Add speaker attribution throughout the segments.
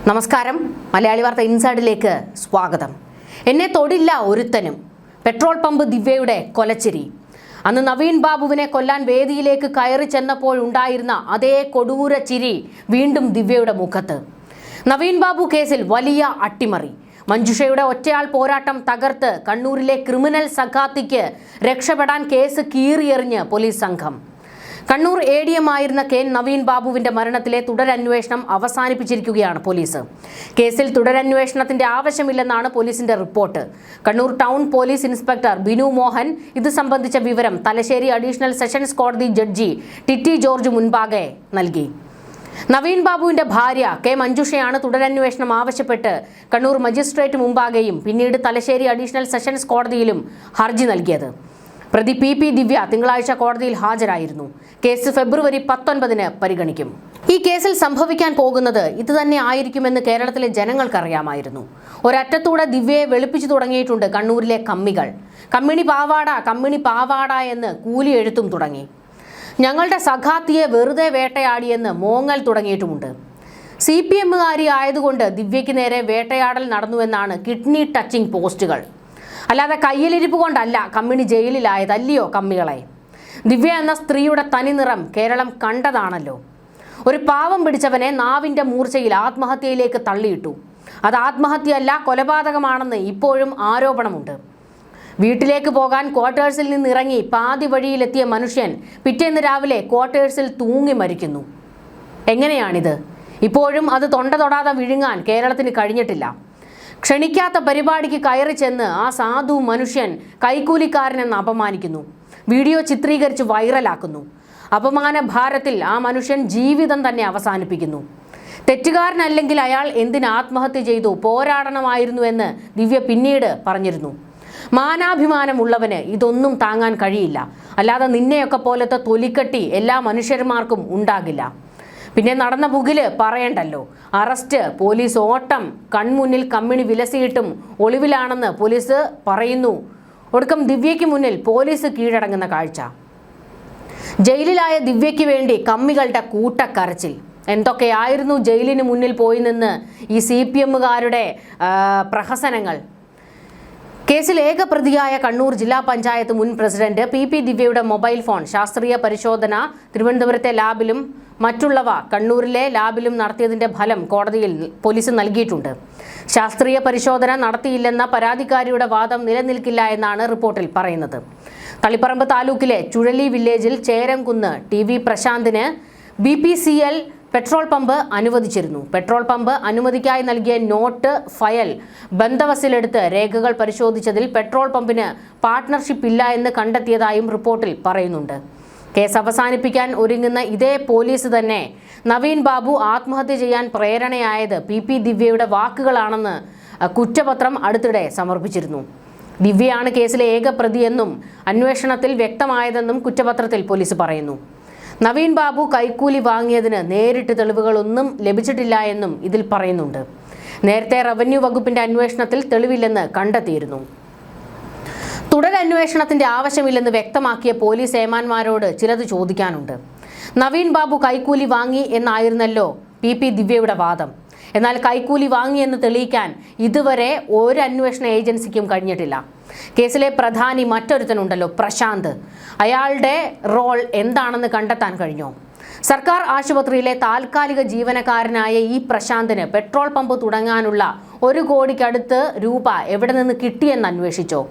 Speaker 1: നമസ്കാരം, മലയാളി വാർത്ത ഇൻസൈഡിലേക്ക് സ്വാഗതം. എന്നെ തൊടില്ല ഒരുത്തനും. പെട്രോൾ പമ്പ് ദിവ്യയുടെ കൊലച്ചിരി. അന്ന് നവീൻ ബാബുവിനെ കൊല്ലാൻ വേദിയിലേക്ക് കയറി ചെന്നപ്പോഴുണ്ടായിരുന്ന അതേ കൊടൂര ചിരി വീണ്ടും ദിവ്യയുടെ മുഖത്ത്. നവീൻ ബാബു കേസിൽ വലിയ അട്ടിമറി. മഞ്ജുഷയുടെ ഒറ്റയാൾ പോരാട്ടം തകർത്ത് കണ്ണൂരിലെ ക്രിമിനൽ സഖാത്തിക്ക് രക്ഷപ്പെടാൻ കേസ് കീറിയെറിഞ്ഞ് പോലീസ് സംഘം. കണ്ണൂർ ADM ആയിരുന്ന കെ നവീൻ ബാബുവിന്റെ മരണത്തിലെ തുടരന്വേഷണം അവസാനിപ്പിച്ചിരിക്കുകയാണ് പോലീസ്. കേസിൽ തുടരന്വേഷണത്തിന്റെ ആവശ്യമില്ലെന്നാണ് പോലീസിന്റെ report. Kannur town police inspector Binu Mohan ഇത് സംബന്ധിച്ച വിവരം തലശ്ശേരി അഡീഷണൽ സെഷൻസ് കോടതി ജഡ്ജി ടിറ്റി ജോർജ് മുൻപാകെ നൽകി. നവീൻ ബാബുവിന്റെ ഭാര്യ കെ മഞ്ജുഷയാണ് തുടരന്വേഷണം ആവശ്യപ്പെട്ട് കണ്ണൂർ മജിസ്ട്രേറ്റ് മുമ്പാകെയും പിന്നീട് തലശ്ശേരി അഡീഷണൽ സെഷൻസ് കോടതിയിലും ഹർജി നൽകിയത്. പ്രതി PP ദിവ്യ തിങ്കളാഴ്ച കോടതിയിൽ ഹാജരായിരുന്നു. കേസ് ഫെബ്രുവരി 19 പരിഗണിക്കും. ഈ കേസിൽ സംഭവിക്കാൻ പോകുന്നത് ഇത് തന്നെ ആയിരിക്കുമെന്ന് കേരളത്തിലെ ജനങ്ങൾക്കറിയാമായിരുന്നു. ഒരറ്റത്തൂടെ ദിവ്യയെ വെളുപ്പിച്ചു തുടങ്ങിയിട്ടുണ്ട് കണ്ണൂരിലെ കമ്മികൾ. കമ്മിണി പാവാട എന്ന് കൂലി എഴുത്തും തുടങ്ങി. ഞങ്ങളുടെ സഖാത്തിയെ വെറുതെ വേട്ടയാടിയെന്ന് മോങ്ങൽ തുടങ്ങിയിട്ടുമുണ്ട്. CPMകാരി ആയതുകൊണ്ട് ദിവ്യയ്ക്ക് നേരെ വേട്ടയാടൽ നടന്നുവെന്നാണ് കിഡ്നി ടച്ചിങ് പോസ്റ്റുകൾ. അല്ലാതെ കയ്യിലിരിപ്പ് കൊണ്ടല്ല കമ്മിണി ജയിലിലായത്, അല്ലയോ കമ്മികളെ. ദിവ്യ എന്ന സ്ത്രീയുടെ തനിനിറം കേരളം കണ്ടതാണല്ലോ. ഒരു പാവം പിടിച്ചവനെ നാവിൻ്റെ മൂർച്ചയിൽ ആത്മഹത്യയിലേക്ക് തള്ളിയിട്ടു. അത് ആത്മഹത്യയല്ല, കൊലപാതകമാണെന്ന് ഇപ്പോഴും ആരോപണമുണ്ട്. വീട്ടിലേക്ക് പോകാൻ ക്വാർട്ടേഴ്സിൽ നിന്നിറങ്ങി പാതി വഴിയിലെത്തിയ മനുഷ്യൻ പിറ്റേന്ന് രാവിലെ ക്വാർട്ടേഴ്സിൽ തൂങ്ങി മരിക്കുന്നു. എങ്ങനെയാണിത്? ഇപ്പോഴും അത് തൊണ്ട തൊടാതെ വിഴുങ്ങാൻ കേരളത്തിന് കഴിഞ്ഞിട്ടില്ല. ക്ഷണിക്കാത്ത പരിപാടിക്ക് കയറി ചെന്ന് ആ സാധു മനുഷ്യൻ കൈക്കൂലിക്കാരനെന്ന് അപമാനിക്കുന്നു. വീഡിയോ ചിത്രീകരിച്ച് വൈറലാക്കുന്നു. അപമാന ഭാരത്തിൽ ആ മനുഷ്യൻ ജീവിതം തന്നെ അവസാനിപ്പിക്കുന്നു. തെറ്റുകാരനല്ലെങ്കിൽ അയാൾ എന്തിന് ആത്മഹത്യ ചെയ്തു? പോരാടണമായിരുന്നു എന്ന് ദിവ്യ പിന്നീട് പറഞ്ഞിരുന്നു. മാനാഭിമാനമുള്ളവന് ഇതൊന്നും താങ്ങാൻ കഴിയില്ല. അല്ലാതെ നിന്നെയൊക്കെ പോലത്തെ തൊലിക്കട്ടി എല്ലാ മനുഷ്യന്മാർക്കും ഉണ്ടാകില്ല. പിന്നെ നടന്ന പുകില് പറയണ്ടല്ലോ. അറസ്റ്റ്, പോലീസ് ഓട്ടം, കൺമുന്നിൽ കമ്മിണി വിലസിയിട്ടും ഒളിവിലാണെന്ന് പോലീസ് പറയുന്നു. ഒടുക്കം ദിവ്യയ്ക്ക് മുന്നിൽ പോലീസ് കീഴടങ്ങുന്ന കാഴ്ച. ജയിലിലായ ദിവ്യയ്ക്ക് വേണ്ടി കമ്മികളുടെ കൂട്ടക്കരച്ചിൽ. എന്തൊക്കെയായിരുന്നു ജയിലിന് മുന്നിൽ പോയി നിന്ന് ഈ CPMകാരുടെ പ്രഹസനങ്ങൾ. കേസിൽ ഏക പ്രതിയായ കണ്ണൂർ ജില്ലാ പഞ്ചായത്ത് മുൻ പ്രസിഡന്റ് PP ദിവ്യയുടെ മൊബൈൽ ഫോൺ ശാസ്ത്രീയ പരിശോധന തിരുവനന്തപുരത്തെ ലാബിലും മറ്റുള്ളവ കണ്ണൂരിലെ ലാബിലും നടത്തിയതിന്റെ ഫലം കോടതിയിൽ പോലീസ് നൽകിയിട്ടുണ്ട്. ശാസ്ത്രീയ പരിശോധന നടത്തിയില്ലെന്ന പരാതിക്കാരിയുടെ വാദം നിലനിൽക്കില്ല എന്നാണ് റിപ്പോർട്ടിൽ പറയുന്നത്. തളിപ്പറമ്പ് താലൂക്കിലെ ചുഴലി വില്ലേജിൽ ചേരംകുന്ന് TV പ്രശാന്തിന് BPCL പെട്രോൾ പമ്പ് അനുവദിച്ചിരുന്നു. പെട്രോൾ പമ്പ് അനുമതിക്കായി നൽകിയ നോട്ട് ഫയൽ ബന്ധവസിലെടുത്ത് രേഖകൾ പരിശോധിച്ചതിൽ പെട്രോൾ പമ്പിന് പാർട്ട്ണർഷിപ്പ് ഇല്ല എന്ന് കണ്ടെത്തിയതായും റിപ്പോർട്ടിൽ പറയുന്നുണ്ട്. കേസ് അവസാനിപ്പിക്കാൻ ഒരുങ്ങുന്ന ഇതേ പോലീസ് തന്നെ നവീൻ ബാബു ആത്മഹത്യ ചെയ്യാൻ പ്രേരണയായത് PP ദിവ്യയുടെ വാക്കുകളാണെന്ന് കുറ്റപത്രം അടുത്തിടെ സമർപ്പിച്ചിരുന്നു. ദിവ്യയാണ് കേസിലെ ഏക പ്രതിയെന്നും അന്വേഷണത്തിൽ വ്യക്തമായതെന്നും കുറ്റപത്രത്തിൽ പോലീസ് പറയുന്നു. നവീൻ ബാബു കൈക്കൂലി വാങ്ങിയതിന് നേരിട്ട് തെളിവുകളൊന്നും ലഭിച്ചിട്ടില്ല എന്നും ഇതിൽ പറയുന്നുണ്ട്. നേരത്തെ റവന്യൂ വകുപ്പിന്റെ അന്വേഷണത്തിൽ തെളിവില്ലെന്ന് കണ്ടെത്തിയിരുന്നു. തുടരന്വേഷണത്തിന്റെ ആവശ്യമില്ലെന്ന് വ്യക്തമാക്കിയ പോലീസ് ഏമാന്മാരോട് ചിലത് ചോദിക്കാനുണ്ട്. നവീൻ ബാബു കൈക്കൂലി വാങ്ങി എന്നായിരുന്നല്ലോ PP ദിവ്യയുടെ വാദം. എന്നാൽ കൈക്കൂലി വാങ്ങിയെന്ന് തെളിയിക്കാൻ ഇതുവരെ ഒരു അന്വേഷണ ഏജൻസിക്കും കഴിഞ്ഞിട്ടില്ല. കേസിലെ പ്രധാനി മറ്റൊരുത്തനുണ്ടല്ലോ, പ്രശാന്ത്. അയാളുടെ റോൾ എന്താണെന്ന് കണ്ടെത്താൻ കഴിഞ്ഞോ? സർക്കാർ ആശുപത്രിയിലെ താൽക്കാലിക ജീവനക്കാരനായ ഈ പ്രശാന്തിന് പെട്രോൾ പമ്പ് തുടങ്ങാനുള്ള 1 കോടിക്കടുത്ത് രൂപ എവിടെ നിന്ന് കിട്ടിയെന്ന് അന്വേഷിച്ചോ?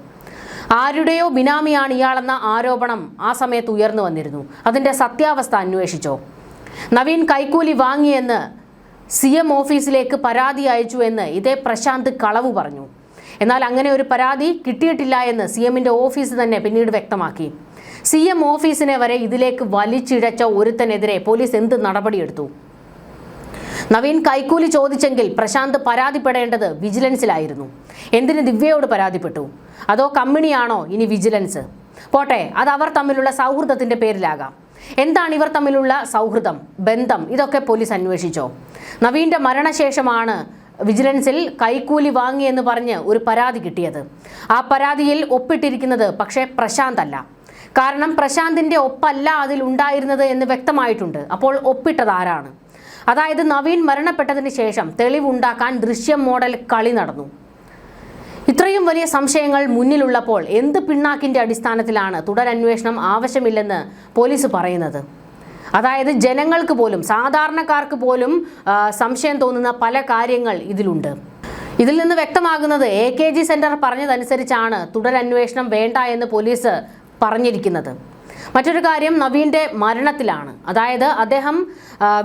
Speaker 1: ആരുടെയോ ബിനാമിയാണ് ഇയാളെന്ന ആരോപണം ആ സമയത്ത് ഉയർന്നു വന്നിരുന്നു. അതിൻ്റെ സത്യാവസ്ഥ അന്വേഷിച്ചോ? നവീൻ കൈക്കൂലി വാങ്ങിയെന്ന് CM ഓഫീസിലേക്ക് പരാതി അയച്ചു എന്ന് ഇതേ പ്രശാന്ത് കളവ് പറഞ്ഞു. എന്നാൽ അങ്ങനെ ഒരു പരാതി കിട്ടിയിട്ടില്ല എന്ന് CMന്റെ ഓഫീസ് തന്നെ പിന്നീട് വ്യക്തമാക്കി. CM ഓഫീസിനെ വരെ ഇതിലേക്ക് വലിച്ചിഴച്ച ഒരുത്തനെതിരെ പോലീസ് എന്ത് നടപടിയെടുത്തു? നവീൻ കൈക്കൂലി ചോദിച്ചെങ്കിൽ പ്രശാന്ത് പരാതിപ്പെടേണ്ടത് വിജിലൻസിലായിരുന്നു. എന്തിന് ദിവ്യയോട് പരാതിപ്പെട്ടു? അതോ കമ്മിണിയാണോ ഇനി വിജിലൻസ്? പോട്ടെ, അത് അവർ തമ്മിലുള്ള സൗഹൃദത്തിന്റെ പേരിലാകാം. എന്താണ് ഇവർ തമ്മിലുള്ള സൗഹൃദം, ബന്ധം? ഇതൊക്കെ പോലീസ് അന്വേഷിച്ചോ? നവീന്റെ മരണശേഷമാണ് വിജിലൻസിൽ കൈക്കൂലി വാങ്ങിയെന്ന് പറഞ്ഞ് ഒരു പരാതി കിട്ടിയത്. ആ പരാതിയിൽ ഒപ്പിട്ടിരിക്കുന്നത് പക്ഷേ പ്രശാന്ത് അല്ല. കാരണം പ്രശാന്തിന്റെ ഒപ്പല്ല അതിൽ ഉണ്ടായിരുന്നത് എന്ന് വ്യക്തമായിട്ടുണ്ട്. അപ്പോൾ ഒപ്പിട്ടത് ആരാണ്? അതായത് നവീൻ മരണപ്പെട്ടതിന് ശേഷം തെളിവുണ്ടാക്കാൻ ദൃശ്യം മോഡൽ കളി നടന്നു. ഇത്രയും വലിയ സംശയങ്ങൾ മുന്നിലുള്ളപ്പോൾ എന്ത് പിണ്ണാക്കിന്റെ അടിസ്ഥാനത്തിലാണ് തുടരന്വേഷണം ആവശ്യമില്ലെന്ന് പോലീസ് പറയുന്നത്? അതായത് ജനങ്ങൾക്ക് പോലും, സാധാരണക്കാർക്ക് പോലും സംശയം തോന്നുന്ന പല കാര്യങ്ങൾ ഇതിലുണ്ട്. ഇതിൽ നിന്ന് വ്യക്തമാകുന്നത് AKG സെന്റർ പറഞ്ഞതനുസരിച്ചാണ് തുടരന്വേഷണം വേണ്ട എന്ന് പോലീസ് പറഞ്ഞിരിക്കുന്നത്. മറ്റൊരു കാര്യം നവീൻ്റെ മരണത്തിലാണ്. അതായത് അദ്ദേഹം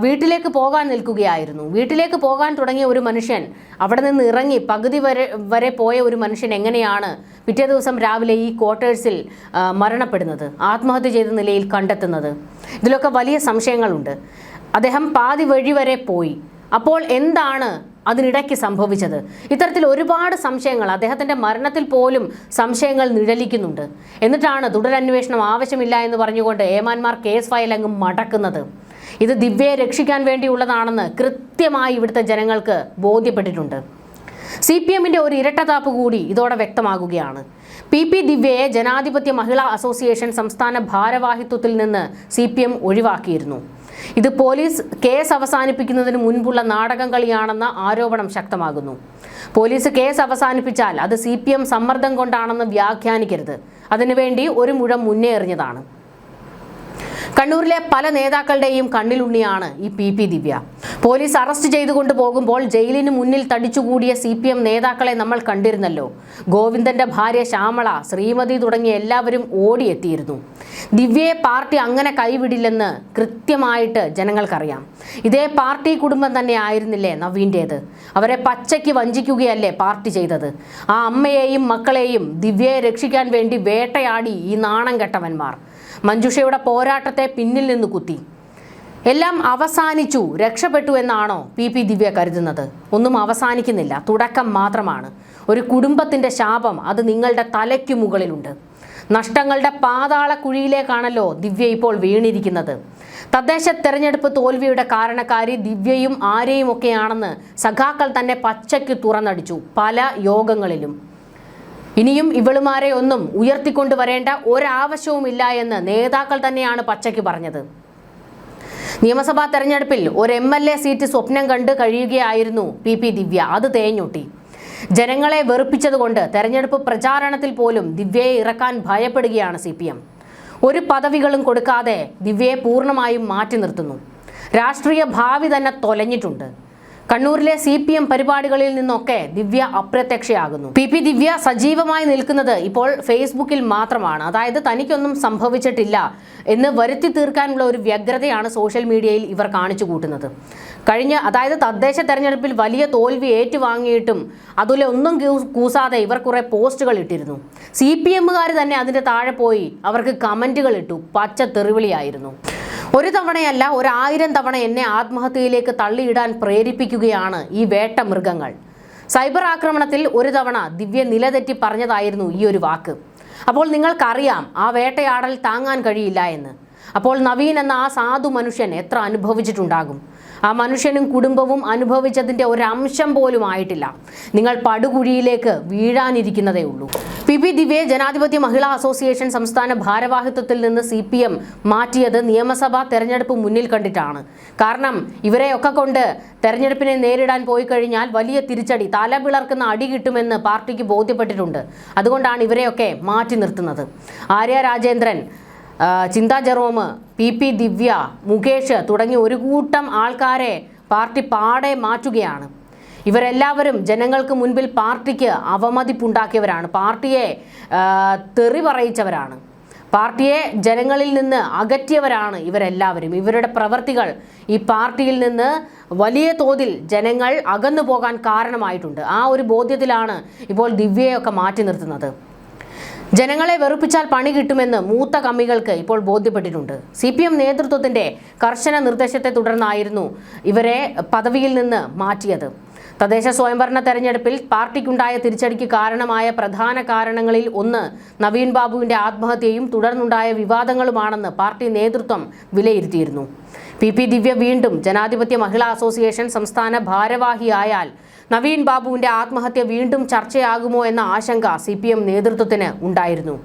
Speaker 1: വീട്ടിലേക്ക് പോകാൻ നിൽക്കുകയായിരുന്നു. വീട്ടിലേക്ക് പോകാൻ തുടങ്ങിയ ഒരു മനുഷ്യൻ, അവിടെ നിന്ന് ഇറങ്ങി പകുതി വരെ പോയ ഒരു മനുഷ്യൻ എങ്ങനെയാണ് പിറ്റേ ദിവസം രാവിലെ ഈ ക്വാർട്ടേഴ്സിൽ മരണപ്പെടുന്നത്, ആത്മഹത്യ ചെയ്ത നിലയിൽ കണ്ടെത്തുന്നത്? ഇതിലൊക്കെ വലിയ സംശയങ്ങളുണ്ട്. അദ്ദേഹം പാതി വഴി വരെ പോയി. അപ്പോൾ എന്താണ് അതിനിടയ്ക്ക് സംഭവിച്ചത്? ഇത്തരത്തിൽ ഒരുപാട് സംശയങ്ങൾ, അദ്ദേഹത്തിൻ്റെ മരണത്തിൽ പോലും സംശയങ്ങൾ നിഴലിക്കുന്നുണ്ട്. എന്നിട്ടാണ് തുടരന്വേഷണം ആവശ്യമില്ല എന്ന് പറഞ്ഞുകൊണ്ട് ഏമാന്മാർ കേസ് ഫയൽ അങ്ങ് മടക്കുന്നത്. ഇത് ദിവ്യയെ രക്ഷിക്കാൻ വേണ്ടിയുള്ളതാണെന്ന് കൃത്യമായി ഇവിടുത്തെ ജനങ്ങൾക്ക് ബോധ്യപ്പെട്ടിട്ടുണ്ട്. CPMന്റെ ഒരു ഇരട്ടത്താപ്പ് കൂടി ഇതോടെ വ്യക്തമാകുകയാണ്. PP ദിവ്യയെ ജനാധിപത്യ മഹിളാ അസോസിയേഷൻ സംസ്ഥാന ഭാരവാഹിത്വത്തിൽ നിന്ന് CPM ഒഴിവാക്കിയിരുന്നു. ഇത് പോലീസ് കേസ് അവസാനിപ്പിക്കുന്നതിന് മുൻപുള്ള നാടകം കളിയാണെന്ന ആരോപണം ശക്തമാകുന്നു. പോലീസ് കേസ് അവസാനിപ്പിച്ചാൽ അത് CPM സമ്മർദ്ദം കൊണ്ടാണെന്ന് വ്യാഖ്യാനിക്കരുത്. അതിനുവേണ്ടി ഒരു മുഴം മുന്നേ എറിഞ്ഞതാണ്. കണ്ണൂരിലെ പല നേതാക്കളുടെയും കണ്ണിലുണ്ണിയാണ് ഈ PP ദിവ്യ. പോലീസ് അറസ്റ്റ് ചെയ്തുകൊണ്ട് പോകുമ്പോൾ ജയിലിന് മുന്നിൽ തടിച്ചുകൂടിയ CPM നേതാക്കളെ നമ്മൾ കണ്ടിരുന്നല്ലോ. ഗോവിന്ദന്റെ ഭാര്യ ശ്യാമള, ശ്രീമതി തുടങ്ങിയ എല്ലാവരും ഓടിയെത്തിയിരുന്നു. ദിവ്യയെ പാർട്ടി അങ്ങനെ കൈവിടില്ലെന്ന് കൃത്യമായിട്ട് ജനങ്ങൾക്കറിയാം. ഇതേ പാർട്ടി കുടുംബം തന്നെ ആയിരുന്നില്ലേ നവീൻ്റേത്? അവരെ പച്ചയ്ക്ക് വഞ്ചിക്കുകയല്ലേ പാർട്ടി ചെയ്തത്? ആ അമ്മയെയും മക്കളെയും ദിവ്യയെ രക്ഷിക്കാൻ വേണ്ടി വേട്ടയാടി ഈ നാണം കെട്ടവന്മാർ. മഞ്ജുഷയുടെ പോരാട്ടത്തെ പിന്നിൽ നിന്ന് കുത്തി. എല്ലാം അവസാനിച്ചു, രക്ഷപ്പെട്ടു എന്നാണോ PP ദിവ്യ കരുതുന്നത്? ഒന്നും അവസാനിക്കുന്നില്ല, തുടക്കം മാത്രമാണ്. ഒരു കുടുംബത്തിൻ്റെ ശാപം അത് നിങ്ങളുടെ തലയ്ക്കു മുകളിലുണ്ട്. നഷ്ടങ്ങളുടെ പാതാള കുഴിയിലേക്കാണല്ലോ ദിവ്യ ഇപ്പോൾ വീണിരിക്കുന്നത്. തദ്ദേശ തെരഞ്ഞെടുപ്പ് തോൽവിയുടെ കാരണക്കാരി ദിവ്യയും ആരെയും ഒക്കെയാണെന്ന് സഖാക്കൾ തന്നെ പച്ചയ്ക്ക് തുറന്നടിച്ചു പല യോഗങ്ങളിലും. ഇനിയും ഇവളുമാരെ ഒന്നും ഉയർത്തിക്കൊണ്ടുവരേണ്ട ഒരാവശ്യവുമില്ല എന്ന് നേതാക്കൾ തന്നെയാണ് പച്ചയ്ക്ക് പറഞ്ഞത്. നിയമസഭാ തെരഞ്ഞെടുപ്പിൽ ഒരു MLA സീറ്റ് സ്വപ്നം കണ്ട് കഴിയുകയായിരുന്നു PP ദിവ്യ. അത് തേഞ്ഞൊട്ടി. ജനങ്ങളെ വെറുപ്പിച്ചതുകൊണ്ട് തെരഞ്ഞെടുപ്പ് പ്രചാരണത്തിൽ പോലും ദിവ്യയെ ഇറക്കാൻ ഭയപ്പെടുകയാണ് CPM. ഒരു പദവികളും കൊടുക്കാതെ ദിവ്യയെ പൂർണ്ണമായും മാറ്റി നിർത്തുന്നു. രാഷ്ട്രീയ ഭാവി തന്നെ തൊലഞ്ഞിട്ടുണ്ട്. കണ്ണൂരിലെ CPM പരിപാടികളിൽ നിന്നൊക്കെ ദിവ്യ അപ്രത്യക്ഷയാകുന്നു. PP ദിവ്യ സജീവമായി നിൽക്കുന്നത് ഇപ്പോൾ ഫേസ്ബുക്കിൽ മാത്രമാണ്. അതായത് തനിക്കൊന്നും സംഭവിച്ചിട്ടില്ല എന്ന് വരുത്തി തീർക്കാനുള്ള ഒരു വ്യഗ്രതയാണ് സോഷ്യൽ മീഡിയയിൽ ഇവർ കാണിച്ചു കൂട്ടുന്നത്. അതായത് തദ്ദേശ തെരഞ്ഞെടുപ്പിൽ വലിയ തോൽവി ഏറ്റുവാങ്ങിയിട്ടും അതിലെ ഒന്നും കൂസാതെ ഇവർ കുറെ പോസ്റ്റുകൾ ഇട്ടിരുന്നു. CPMകാർ തന്നെ അതിൻ്റെ താഴെ പോയി അവർക്ക് കമന്റുകൾ ഇട്ടു. പച്ച തെറിവിളിയായിരുന്നു. ഒരു തവണയല്ല, 1000 തവണ എന്നെ ആത്മഹത്യയിലേക്ക് തള്ളിയിടാൻ പ്രേരിപ്പിക്കുകയാണ് ഈ വേട്ട മൃഗങ്ങൾ. സൈബർ ആക്രമണത്തിൽ ഒരു തവണ ദിവ്യ നിലതെറ്റി പറഞ്ഞതായിരുന്നു ഈ ഒരു വാക്ക്. അപ്പോൾ നിങ്ങൾക്കറിയാം ആ വേട്ടയാടൽ താങ്ങാൻ കഴിയില്ല എന്ന്. അപ്പോൾ നവീൻ എന്ന ആ സാധു മനുഷ്യൻ എത്ര അനുഭവിച്ചിട്ടുണ്ടാകും? ആ മനുഷ്യനും കുടുംബവും അനുഭവിച്ചതിൻ്റെ ഒരംശം പോലും ആയിട്ടില്ല. നിങ്ങൾ പടുകുഴിയിലേക്ക് വീഴാനിരിക്കുന്നതേ ഉള്ളൂ. PP ദിവ്യയെ ജനാധിപത്യ മഹിളാ അസോസിയേഷൻ സംസ്ഥാന ഭാരവാഹിത്വത്തിൽ നിന്ന് CPM മാറ്റിയത് നിയമസഭാ തെരഞ്ഞെടുപ്പ് മുന്നിൽ കണ്ടിട്ടാണ്. കാരണം ഇവരെയൊക്കെ കൊണ്ട് തെരഞ്ഞെടുപ്പിനെ നേരിടാൻ പോയി കഴിഞ്ഞാൽ വലിയ തിരിച്ചടി, തലപിളർക്കുന്ന അടി കിട്ടുമെന്ന് പാർട്ടിക്ക് ബോധ്യപ്പെട്ടിട്ടുണ്ട്. അതുകൊണ്ടാണ് ഇവരെയൊക്കെ മാറ്റി നിർത്തുന്നത്. ആര്യ രാജേന്ദ്രൻ, ചിന്താ ജെറോം, PP ദിവ്യ, മുകേഷ് തുടങ്ങി ഒരു കൂട്ടം ആൾക്കാരെ പാർട്ടി പാടെ മാറ്റുകയാണ്. ഇവരെല്ലാവരും ജനങ്ങൾക്ക് മുൻപിൽ പാർട്ടിക്ക് അവമതിപ്പുണ്ടാക്കിയവരാണ്. പാർട്ടിയെ തെറി പറയിച്ചവരാണ്. പാർട്ടിയെ ജനങ്ങളിൽ നിന്ന് അകറ്റിയവരാണ് ഇവരെല്ലാവരും. ഇവരുടെ പ്രവർത്തികൾ ഈ പാർട്ടിയിൽ നിന്ന് വലിയ തോതിൽ ജനങ്ങൾ അകന്നു പോകാൻ കാരണമായിട്ടുണ്ട്. ആ ഒരു ബോധ്യത്തിലാണ് ഇപ്പോൾ ദിവ്യയൊക്കെ മാറ്റി നിർത്തുന്നത്. ജനങ്ങളെ വെറുപ്പിച്ചാൽ പണി കിട്ടുമെന്ന് മൂത്ത കമ്മികൾക്ക് ഇപ്പോൾ ബോധ്യപ്പെട്ടിട്ടുണ്ട്. CPM നേതൃത്വത്തിന്റെ കർശന നിർദ്ദേശത്തെ തുടർന്നായിരുന്നു ഇവരെ പദവിയിൽ നിന്ന് മാറ്റിയത്. തദ്ദേശ സ്വയംഭരണ തെരഞ്ഞെടുപ്പിൽ പാർട്ടിക്കുണ്ടായ തിരിച്ചടിക്ക് കാരണമായ പ്രധാന കാരണങ്ങളിൽ ഒന്ന് നവീൻ ബാബുവിന്റെ ആത്മഹത്യയും തുടർന്നുണ്ടായ വിവാദങ്ങളുമാണെന്ന് പാർട്ടി നേതൃത്വം വിലയിരുത്തിയിരുന്നു. PP ദിവ്യ വീണ്ടും ജനാധിപത്യ മഹിളാ അസോസിയേഷൻ സംസ്ഥാന ഭാരവാഹിയായാൽ നവീൻ ബാബുവിന്റെ ആത്മഹത്യ വീണ്ടും ചർച്ചയാകുമോ എന്ന ആശങ്ക CPM നേതൃത്വത്തിന് ഉണ്ടായിരുന്നു.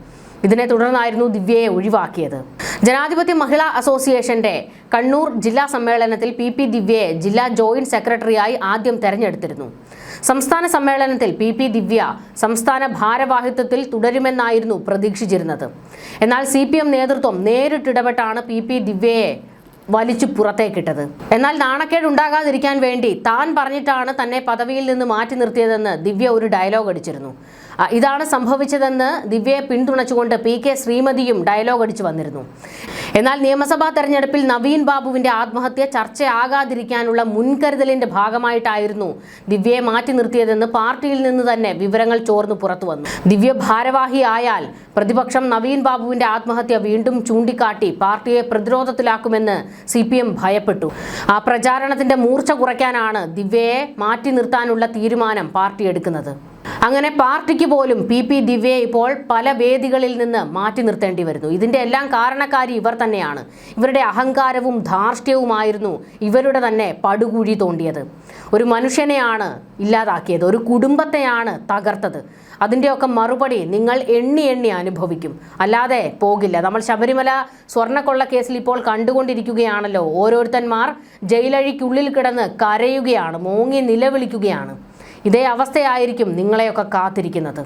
Speaker 1: ഇതിനെ തുടർന്നായിരുന്നു ദിവ്യയെ ഒഴിവാക്കിയത്. ജനാധിപത്യ മഹിളാ അസോസിയേഷന്റെ കണ്ണൂർ ജില്ലാ സമ്മേളനത്തിൽ PP ദിവ്യയെ ജില്ലാ ജോയിന്റ് സെക്രട്ടറിയായി ആദ്യം തെരഞ്ഞെടുത്തിരുന്നു. സംസ്ഥാന സമ്മേളനത്തിൽ PP ദിവ്യ സംസ്ഥാന ഭാരവാഹിത്വത്തിൽ തുടരുമെന്നായിരുന്നു പ്രതീക്ഷിച്ചിരുന്നത്. എന്നാൽ CPM നേതൃത്വം നേരിട്ടിടപെട്ടാണ് PP ദിവ്യയെ വലിച്ചു പുറത്തേക്കിട്ടത്. എന്നാൽ നാണക്കേട് ഉണ്ടാകാതിരിക്കാൻ വേണ്ടി താൻ പറഞ്ഞിട്ടാണ് തന്നെ പദവിയിൽ നിന്ന് മാറ്റി നിർത്തിയതെന്ന് ദിവ്യ ഒരു ഡയലോഗ് അടിച്ചിരുന്നു. ഇതാണ് സംഭവിച്ചതെന്ന് ദിവ്യയെ പിന്തുണച്ചുകൊണ്ട് PK ശ്രീമതിയും ഡയലോഗ് അടിച്ചു വന്നിരുന്നു. എന്നാൽ നിയമസഭാ തെരഞ്ഞെടുപ്പിൽ നവീൻ ബാബുവിന്റെ ആത്മഹത്യ ചർച്ചയാകാതിരിക്കാനുള്ള മുൻകരുതലിന്റെ ഭാഗമായിട്ടായിരുന്നു ദിവ്യയെ മാറ്റി നിർത്തിയതെന്ന് പാർട്ടിയിൽ നിന്ന് തന്നെ വിവരങ്ങൾ ചോർന്നു പുറത്തു വന്നു. ദിവ്യ ഭാരവാഹിയായാൽ പ്രതിപക്ഷം നവീൻ ബാബുവിന്റെ ആത്മഹത്യ വീണ്ടും ചൂണ്ടിക്കാട്ടി പാർട്ടിയെ പ്രതിരോധത്തിലാക്കുമെന്ന് CPM ഭയപ്പെട്ടു. ആ പ്രചാരണത്തിന്റെ മൂർച്ച കുറയ്ക്കാനാണ് ദിവ്യയെ മാറ്റി നിർത്താനുള്ള തീരുമാനം പാർട്ടി എടുക്കുന്നത്. അങ്ങനെ പാർട്ടിക്ക് പോലും PP ദിവ്യയെ ഇപ്പോൾ പല വേദികളിൽ നിന്ന് മാറ്റി നിർത്തേണ്ടി വരുന്നു. ഇതിന്റെ എല്ലാം കാരണക്കാരി ഇവർ തന്നെയാണ്. ഇവരുടെ അഹങ്കാരവും ധാർഷ്ട്യവുമായിരുന്നു ഇവരുടെ തന്നെ പടുകുഴി തോണ്ടിയത്. ഒരു മനുഷ്യനെയാണ് ഇല്ലാതാക്കിയത്, ഒരു കുടുംബത്തെയാണ് തകർത്തത്. അതിൻ്റെയൊക്കെ മറുപടി നിങ്ങൾ എണ്ണി എണ്ണി അനുഭവിക്കും, അല്ലാതെ പോകില്ല. നമ്മൾ ശബരിമല സ്വർണ്ണക്കൊള്ള കേസിൽ ഇപ്പോൾ കണ്ടുകൊണ്ടിരിക്കുകയാണല്ലോ. ഓരോരുത്തന്മാർ ജയിലഴിക്കുള്ളിൽ കിടന്ന് കരയുകയാണ്, മോങ്ങി നിലവിളിക്കുകയാണ്. ഇതേ അവസ്ഥയായിരിക്കും നിങ്ങളെയൊക്കെ കാത്തിരിക്കുന്നത്.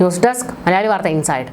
Speaker 1: ന്യൂസ് ഡെസ്ക് മലയാളി വാർത്ത ഇൻസൈഡ്.